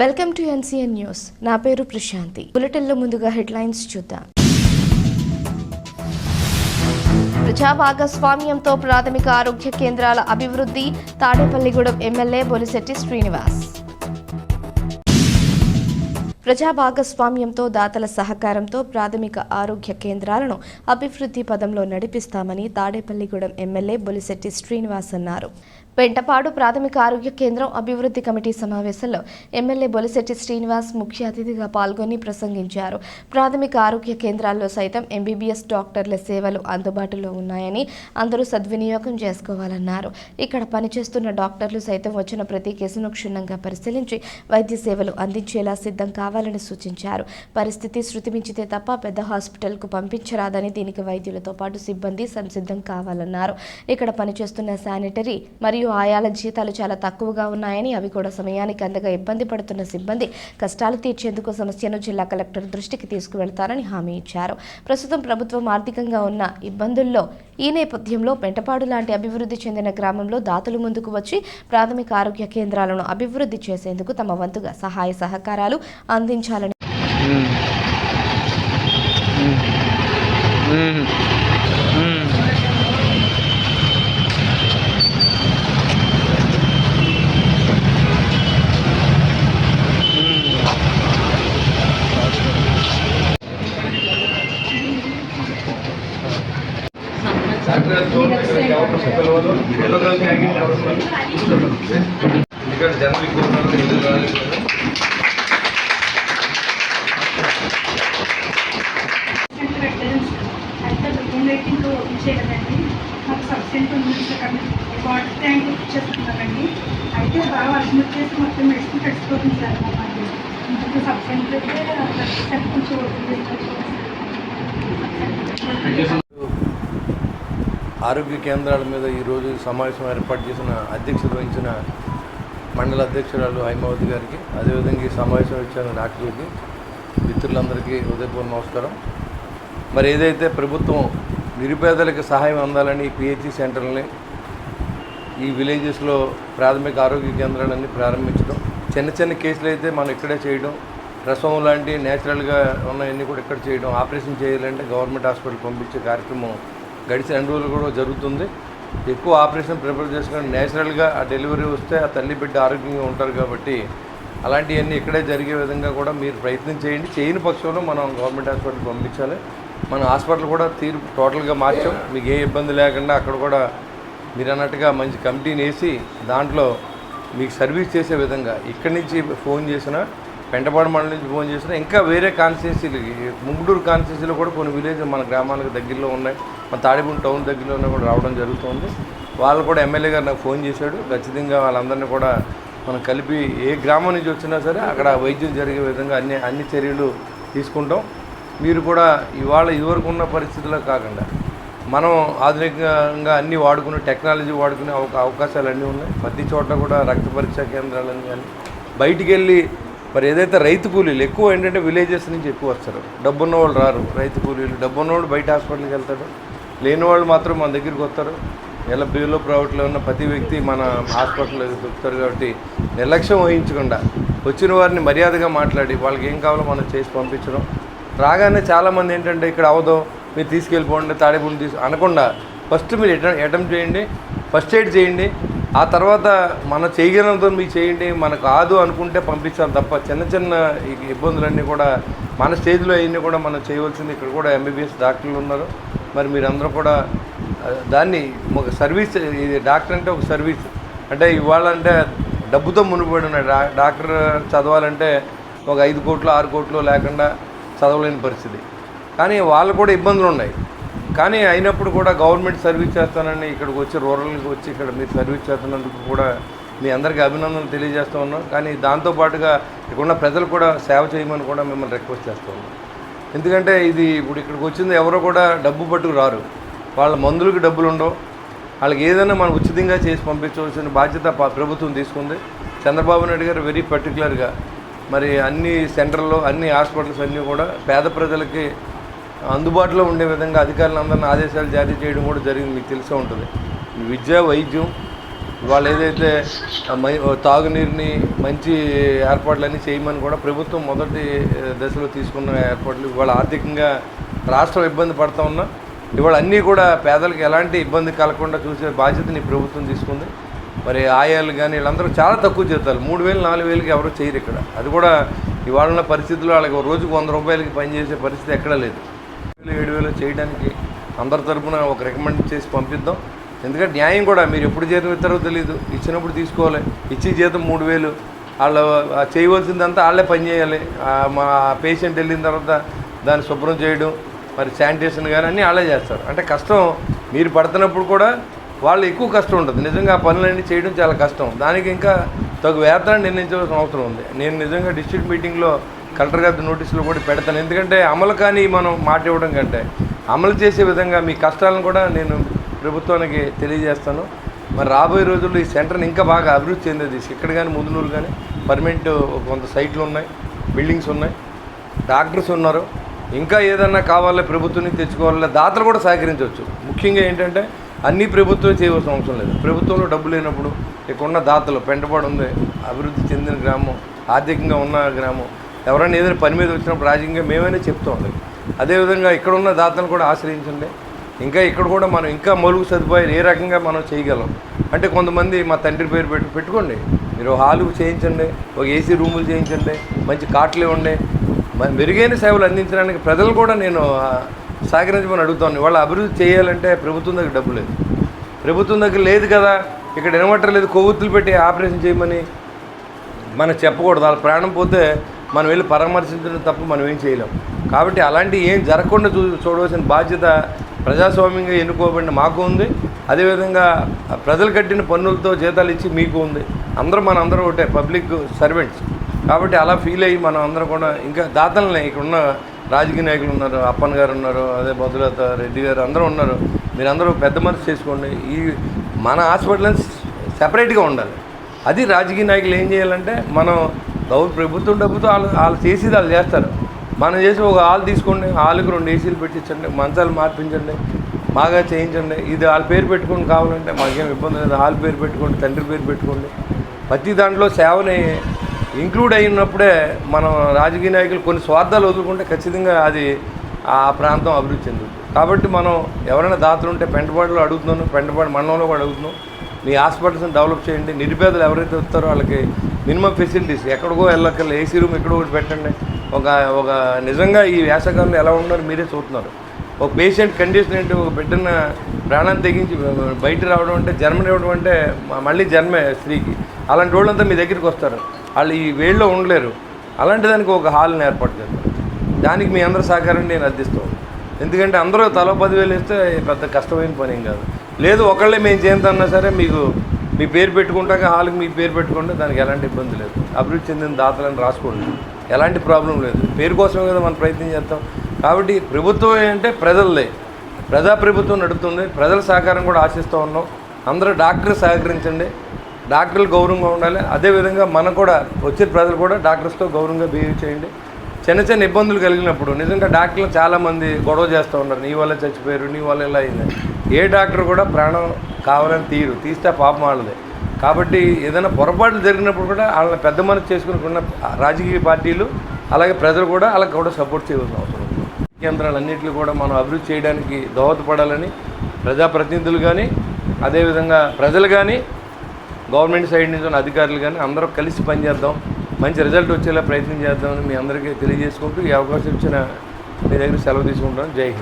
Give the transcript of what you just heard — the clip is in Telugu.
Welcome to NCN news. నా పేరు ప్రశాంతి. బులెటిన్లో ముందుగా హెడ్లైన్స్ చూద్దాం. ప్రజా భాగస్వామ్యంతో ప్రాథమిక ఆరోగ్య కేంద్రాల అభివృద్ధి. తాడేపల్లిగూడెం ఎమ్మెల్యే బొలిశెట్టి శ్రీనివాస్. ప్రజా భాగస్వామ్యంతో దాతల సహకారంతో ప్రాథమిక ఆరోగ్య కేంద్రాలను అభివృద్ధి పదంలో నడిపిస్తామని తాడేపల్లిగూడెం ఎమ్మెల్యే బొలిశెట్టి శ్రీనివాస్ అన్నారు. పెంటపాడు ప్రాథమిక ఆరోగ్య కేంద్రం అభివృద్ధి కమిటీ సమావేశంలో ఎమ్మెల్యే బొలిశెట్టి శ్రీనివాస్ ముఖ్య అతిథిగా పాల్గొని ప్రసంగించారు. ప్రాథమిక ఆరోగ్య కేంద్రాల్లో సైతం ఎంబీబీఎస్ డాక్టర్ల సేవలు అందుబాటులో ఉన్నాయని అందరూ సద్వినియోగం చేసుకోవాలన్నారు. ఇక్కడ పనిచేస్తున్న డాక్టర్లు సైతం వచ్చిన ప్రతి కేసును క్షుణ్ణంగా పరిశీలించి వైద్య సేవలు అందించేలా సిద్ధం కావాలని సూచించారు. పరిస్థితి శృతి మించితే తప్ప పెద్ద హాస్పిటల్కు పంపించరాదని, దీనికి వైద్యులతో పాటు సిబ్బంది సంసిద్ధం కావాలన్నారు. ఇక్కడ పనిచేస్తున్న శానిటరీ మరియు ఆయాల జీతాలు చాలా తక్కువగా ఉన్నాయని, అవి కూడా సమయానికి అందగా ఇబ్బంది పడుతున్న సిబ్బంది కష్టాలు తీర్చేందుకు సమస్యను జిల్లా కలెక్టర్ దృష్టికి తీసుకువెళ్తారని హామీ ఇచ్చారు. ప్రస్తుతం ప్రభుత్వం ఆర్థికంగా ఉన్న ఇబ్బందుల్లో ఈ నేపథ్యంలో పెంటపాడు లాంటి అభివృద్ధి చెందిన గ్రామంలో దాతలు ముందుకు వచ్చి ప్రాథమిక ఆరోగ్య కేంద్రాలను అభివృద్ధి చేసేందుకు తమ వంతుగా సహాయ సహకారాలు అందించాలని మాకు సబ్సిడీ వాటర్ ట్యాంక్ ఇచ్చేస్తున్నారండి. అయితే బాగా వర్షం వచ్చేసి మొత్తం మెడిసిన్ కడిచిపోతుంది సార్. మాకు ఇంకొక సబ్సిడీ కొంచెం ఆరోగ్య కేంద్రాల మీద ఈరోజు సమావేశం ఏర్పాటు చేసిన అధ్యక్షత వహించిన మండల అధ్యక్షురాలు హైమావతి గారికి, అదేవిధంగా ఈ సమావేశం ఇచ్చిన డాక్టర్లకి, మిత్రులందరికీ హృదయపూర్వక నమస్కారం. మరి ఏదైతే ప్రభుత్వం నిరుపేదలకు సహాయం అందాలని పిహెచ్సి సెంటర్లని ఈ విలేజెస్లో ప్రాథమిక ఆరోగ్య కేంద్రాలన్నీ ప్రారంభించడం, చిన్న చిన్న కేసులు అయితే మనం ఇక్కడే చేయడం, ప్రసవం లాంటి న్యాచురల్గా ఉన్నవన్నీ కూడా ఇక్కడ చేయడం, ఆపరేషన్ చేయాలంటే గవర్నమెంట్ హాస్పిటల్ పంపించే కార్యక్రమం గడిచిన 2 రోజులు కూడా జరుగుతుంది. ఎక్కువ ఆపరేషన్ ప్రిపేర్ చేసుకొని న్యాచురల్గా ఆ డెలివరీ వస్తే ఆ తల్లి బిడ్డ ఆరోగ్యంగా ఉంటారు కాబట్టి అలాంటివన్నీ ఇక్కడే జరిగే విధంగా కూడా మీరు ప్రయత్నం చేయండి. చేయని పక్షంలో మనం గవర్నమెంట్ హాస్పిటల్ పంపించాలి. మన హాస్పిటల్ కూడా టోటల్గా మార్చాం. మీకు ఏ ఇబ్బంది లేకుండా అక్కడ కూడా మీరు అన్నట్టుగా మంచి కమిటీని వేసి దాంట్లో మీకు సర్వీస్ చేసే విధంగా ఇక్కడి నుంచి ఫోన్ చేసినా, పెంటపాడు మండలం నుంచి ఫోన్ చేసినా, ఇంకా వేరే కాన్స్టిట్యున్సీలకి ముంగుటూరు కాన్స్టిట్యున్సీలో కూడా కొన్ని విలేజ్ మన గ్రామాలకు దగ్గరలో ఉన్నాయి, మన తాడేపల్లి టౌన్ దగ్గరలోనే కూడా రావడం జరుగుతుంది. వాళ్ళు కూడా ఎమ్మెల్యే గారు నాకు ఫోన్ చేశాడు. ఖచ్చితంగా వాళ్ళందరినీ కూడా మనం కలిపి ఏ గ్రామం నుంచి వచ్చినా సరే అక్కడ వైద్యం జరిగే విధంగా అన్ని చర్యలు తీసుకుంటాం. మీరు కూడా ఇదివరకు ఉన్న పరిస్థితుల్లో కాకుండా మనం ఆధునికంగా అన్నీ వాడుకునే టెక్నాలజీ వాడుకునే అవకాశాలు అన్నీ ఉన్నాయి. ప్రతి చోట కూడా రక్త పరీక్షా కేంద్రాలని కానీ బయటికి వెళ్ళి మరి ఏదైతే రైతు కూలీలు ఎక్కువ ఏంటంటే విలేజెస్ నుంచి ఎక్కువ వస్తారు. డబ్బున్న వాళ్ళు రారు, రైతు కూలీలు. డబ్బున్నవాడు బయట హాస్పిటల్కి వెళ్తాడు, లేని వాళ్ళు మాత్రం మన దగ్గరికి వస్తారు. ఎలా బిలో ప్రైవేట్లో ఉన్న ప్రతి వ్యక్తి మన హాస్పిటల్లో దొరుకుతారు కాబట్టి నిర్లక్ష్యం వహించకుండా వచ్చిన వారిని మర్యాదగా మాట్లాడి వాళ్ళకి ఏం కావాలో మనం చేసి పంపించడం. రాగానే చాలామంది ఏంటంటే ఇక్కడ అవదో మీరు తీసుకెళ్ళిపోండి తాడేపల్లి అనకుండా ఫస్ట్ మీరు అటెంప్ట్ చేయండి, ఫస్ట్ ఎయిడ్ చేయండి. ఆ తర్వాత మనం చేయగలంతో మీరు చేయండి. మనకు కాదు అనుకుంటే పంపించాలి తప్ప చిన్న చిన్న ఇబ్బందులన్నీ కూడా మన స్టేజ్లో అవన్నీ కూడా మనం చేయవలసింది. ఇక్కడ కూడా ఎంబీబీఎస్ డాక్టర్లు ఉన్నారు. మరి మీరందరూ కూడా దాన్ని ఒక సర్వీస్, ఇది డాక్టర్ అంటే ఒక సర్వీస్. అంటే ఇవాళ అంటే డబ్బుతో మునిగిపోయి ఉన్నాయి. డాక్టర్ చదవాలంటే ఒక 5 కోట్లు 6 కోట్లు లేకుండా చదవలేని పరిస్థితి. కానీ వాళ్ళు కూడా ఇబ్బందులు ఉన్నాయి. కానీ అయినప్పుడు కూడా గవర్నమెంట్ సర్వీస్ చేస్తానని ఇక్కడికి వచ్చి రూరల్కి వచ్చి ఇక్కడ మీరు సర్వీస్ చేస్తున్నందుకు కూడా మీ అందరికీ అభినందనలు తెలియజేస్తూ ఉన్నాం. కానీ దాంతోపాటుగా ఇక్కడున్న ప్రజలు కూడా సేవ చేయమని కూడా మిమ్మల్ని రిక్వెస్ట్ చేస్తూ ఉన్నాం. ఎందుకంటే ఇది ఇప్పుడు ఇక్కడికి వచ్చింది ఎవరో కూడా డబ్బు పట్టుకు రారు. వాళ్ళ మందులకు డబ్బులు ఉండవు. వాళ్ళకి ఏదైనా మనం ఉచితంగా చేసి పంపించవలసిన బాధ్యత ప్రభుత్వం తీసుకుంది. చంద్రబాబు నాయుడు గారు వెరీ పర్టికులర్గా మరి అన్ని సెంటర్లో అన్ని హాస్పిటల్స్ అన్నీ కూడా పేద ప్రజలకి అందుబాటులో ఉండే విధంగా అధికారులందరినీ ఆదేశాలు జారీ చేయడం కూడా జరిగింది. మీకు తెలిసే ఉంటుంది. విద్య, వైద్యం, వాళ్ళు ఏదైతే తాగునీరుని మంచి ఏర్పాట్లన్నీ చేయమని కూడా ప్రభుత్వం మొదటి దశలో తీసుకున్న ఏర్పాట్లు ఇవాళ ఆర్థికంగా రాష్ట్రం ఇబ్బంది పడుతూ ఉన్నా ఇవాళ అన్నీ కూడా పేదలకు ఎలాంటి ఇబ్బంది కలగకుండా చూసే బాధ్యతని ప్రభుత్వం తీసుకుంది. మరి ఆయాలు కానీ వీళ్ళందరూ చాలా తక్కువ జీతాలు 3,000 4,000కి ఎవరు చేయరు ఇక్కడ. అది కూడా ఇవాళ ఉన్న పరిస్థితుల్లో వాళ్ళకి రోజుకు 100 రూపాయలకి పనిచేసే పరిస్థితి ఎక్కడా లేదు. 7,000 చేయడానికి అందరి తరఫున ఒక రికమెండ్ చేసి పంపిద్దాం. ఎందుకంటే న్యాయం కూడా మీరు ఎప్పుడు జీతం ఇస్తారో తెలియదు, ఇచ్చినప్పుడు తీసుకోవాలి. ఇచ్చి జీతం 3,000 వాళ్ళు చేయవలసిందంతా వాళ్ళే పని చేయాలి. మా పేషెంట్ వెళ్ళిన తర్వాత దాన్ని శుభ్రం చేయడం మరి శానిటేషన్ కానీ అన్నీ వాళ్ళే చేస్తారు. అంటే కష్టం మీరు పడుతున్నప్పుడు కూడా వాళ్ళు ఎక్కువ కష్టం ఉంటుంది. నిజంగా ఆ పనులన్నీ చేయడం చాలా కష్టం. దానికి ఇంకా తగు వేతనాన్ని నిర్ణయించవలసిన అవసరం ఉంది. నేను నిజంగా డిస్ట్రిక్ట్ మీటింగ్లో కలెక్టర్ గారి నోటీసులు కూడా పెడతాను. ఎందుకంటే అమలు కానీ మనం మాట ఇవ్వడం కంటే అమలు చేసే విధంగా మీ కష్టాలను కూడా నేను ప్రభుత్వానికి తెలియజేస్తాను. మరి రాబోయే రోజుల్లో ఈ సెంటర్ని ఇంకా బాగా అభివృద్ధి చెందేది. ఇక్కడ కానీ ముదునూరు కానీ పర్మనెంట్ కొంత సైట్లు ఉన్నాయి, బిల్డింగ్స్ ఉన్నాయి, డాక్టర్స్ ఉన్నారు. ఇంకా ఏదన్నా కావాలో ప్రభుత్వాన్ని తెచ్చుకోవాలి, దాతలు కూడా సహకరించవచ్చు. ముఖ్యంగా ఏంటంటే అన్నీ ప్రభుత్వం చేయవలసిన అవసరం లేదు. ప్రభుత్వంలో డబ్బు లేనప్పుడు ఇక్కడున్న దాతలు పెంటపాడు ఉంది, అభివృద్ధి చెందిన గ్రామం, ఆర్థికంగా ఉన్న గ్రామం, ఎవరైనా ఏదైనా పని మీద వచ్చినప్పుడు రాజకీయంగా మేమైనా చెప్తూ ఉండాలి. అదేవిధంగా ఇక్కడున్న దాతలు కూడా ఆశ్రయించండి. ఇంకా ఇక్కడ కూడా మనం ఇంకా మరుగు సదుపాయాలు ఏ రకంగా మనం చేయగలం అంటే కొంతమంది మా తండ్రి పేరు పెట్టుకోండి, మీరు హాలు చేయించండి, ఒక ఏసీ రూములు చేయించండి, మంచి కాట్లు ఇవ్వండి. మెరుగైన సేవలు అందించడానికి ప్రజలు కూడా నేను సహకరించమని అడుగుతాను. వాళ్ళు అభివృద్ధి చేయాలంటే ప్రభుత్వం దగ్గర డబ్బు లేదు, ప్రభుత్వం దగ్గర లేదు కదా, ఇక్కడ ఇన్వర్టర్ లేదు, కొవ్వొత్తులు పెట్టి ఆపరేషన్ చేయమని మనం చెప్పకూడదు. వాళ్ళ ప్రాణం పోతే మనం వెళ్ళి పరామర్శించడం తప్ప మనం ఏం చేయలేం. కాబట్టి అలాంటి ఏం జరగకుండా చూడవలసిన బాధ్యత ప్రజాస్వామ్యంగా ఎన్నుకోబడిన మాకు ఉంది. అదేవిధంగా ప్రజలు కట్టిన పన్నులతో జీతాలు ఇచ్చి మీకు ఉంది. మనందరం ఒకటే పబ్లిక్ సర్వెంట్స్. కాబట్టి అలా ఫీల్ అయ్యి మనం అందరం కూడా ఇంకా దాతలనే ఇక్కడ ఉన్న రాజకీయ నాయకులు ఉన్నారు, అప్పన్ గారు ఉన్నారు, అదే బదులత రెడ్డి గారు అందరూ ఉన్నారు. మీరందరూ పెద్ద మనసు చేసుకోండి. ఈ మన హాస్పిటల్ సెపరేట్గా ఉండాలి. అది రాజకీయ నాయకులు ఏం చేయాలంటే మనం ప్రభుత్వం డబ్బుతో వాళ్ళు చేసేది వాళ్ళు చేస్తారు. మనం చేసి ఒక హాల్ తీసుకోండి, హాల్కి 2 ఏసీలు పెట్టించండి, మంచాలు మార్పించండి, బాగా చేయించండి. ఇది వాళ్ళ పేరు పెట్టుకొని కావాలంటే మాకేం ఇబ్బంది లేదు. హాల్ పేరు పెట్టుకోండి, తండ్రి పేరు పెట్టుకోండి. ప్రతి దాంట్లో సేవని ఇంక్లూడ్ అయినప్పుడే మనం రాజకీయ నాయకులు కొన్ని స్వార్థాలు వదులుకుంటే ఖచ్చితంగా అది ఆ ప్రాంతం అభివృద్ధి చెందుతుంది. కాబట్టి మనం ఎవరైనా దాతలు ఉంటే పెంటపాడులో అడుగుతున్నాను, పెంటపాడు మండలంలో కూడా అడుగుతున్నాం, మీ హాస్పిటల్స్ని డెవలప్ చేయండి. నిరుపేదలు ఎవరైతే వస్తారో వాళ్ళకి మినిమం ఫెసిలిటీస్, ఎక్కడికో వెళ్ళక్కర్లే, ఏసీ రూమ్ ఎక్కడో ఒకటి పెట్టండి. ఒక నిజంగా ఈ వేసవకాలంలో ఎలా ఉన్నారో మీరే చూస్తున్నారు. ఒక పేషెంట్ కండిషన్ ఏంటి, ఒక బిడ్డన ప్రాణాన్ని తెగించి బయట రావడం అంటే జన్మని ఇవ్వడం అంటే మళ్ళీ జన్మే స్త్రీకి. అలాంటి వాళ్ళంతా మీ దగ్గరికి వస్తారు, వాళ్ళు ఈ వేళ్ళలో ఉండలేరు. అలాంటి దానికి ఒక హాల్ని ఏర్పాటు చేస్తారు. దానికి మీ అందరూ సహకారాన్ని నేను అందిస్తాను. ఎందుకంటే అందరూ తలో 10,000 ఇస్తే పెద్ద కష్టమైన పని ఏం కాదు. లేదు ఒకళ్ళే మేము చేద్దామన్నా సరే మీకు మీ పేరు పెట్టుకుంటాక హాల్కి మీ పేరు పెట్టుకుంటే దానికి ఎలాంటి ఇబ్బంది లేదు. అభివృద్ధి చెందిన దాతలను రాసుకోండి, ఎలాంటి ప్రాబ్లం లేదు. పేరు కోసమే కదా మనం ప్రయత్నం చేస్తాం. కాబట్టి ప్రభుత్వం అంటే ప్రజలదే, ప్రజాప్రభుత్వం నడుపుతుంది. ప్రజల సహకారం కూడా ఆశిస్తూ ఉన్నాం. అందరూ డాక్టర్లు సహకరించండి, డాక్టర్లు గౌరవంగా ఉండాలి. అదేవిధంగా మనకు కూడా వచ్చే ప్రజలు కూడా డాక్టర్స్తో గౌరవంగా బిహేవ్ చేయండి. చిన్న ఇబ్బందులు కలిగినప్పుడు నిజంగా డాక్టర్లు చాలామంది గొడవ చేస్తూ ఉన్నారు, నీ వల్ల చచ్చిపోయారు, నీ వల్ల ఇలా అయింది. ఏ డాక్టర్ కూడా ప్రాణం కావాలని తీస్తే పాపం వాళ్ళదే. కాబట్టి ఏదైనా పొరపాట్లు జరిగినప్పుడు కూడా వాళ్ళని పెద్ద మనసు చేసుకుని రాజకీయ పార్టీలు అలాగే ప్రజలు కూడా వాళ్ళకి కూడా సపోర్ట్ చేయవలసిన అవసరం ఉంది. కేంద్రాలన్నింటినీ కూడా మనం అభివృద్ధి చేయడానికి దోహదపడాలని ప్రజాప్రతినిధులు కానీ అదేవిధంగా ప్రజలు కానీ గవర్నమెంట్ సైడ్ నుంచి ఉన్న అధికారులు కానీ అందరూ కలిసి పనిచేద్దాం, మంచి రిజల్ట్ వచ్చేలా ప్రయత్నం చేద్దామని మీ అందరికీ తెలియజేసుకుంటూ ఈ అవకాశం ఇచ్చిన మీ దగ్గర సెలవు తీసుకుంటాను. జై హింద్.